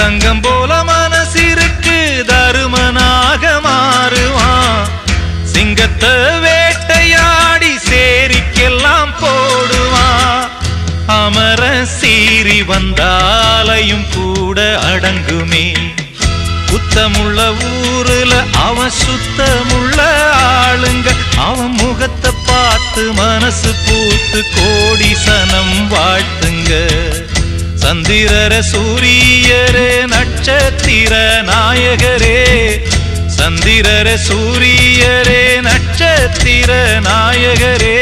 தங்கம் போல மனசிற்கு தருமனாக மாறுவான். சிங்கத்தை வேட்டையாடி சேரிக்கெல்லாம் போடுவான். அமர சீறி வந்தாலையும் கூட அடங்குமே. குத்தமுள்ள ஊருல அவன் சுத்தமுள்ள ஆளுங்க. அவன் முகத்தை பார்த்து மனசு பூத்து கோடி சனம் வாழ்த்துங்க. சந்திரரே சூரியரே நட்சத்திர நாயகரே, சந்திரரே சூரியரே நட்சத்திர நாயகரே.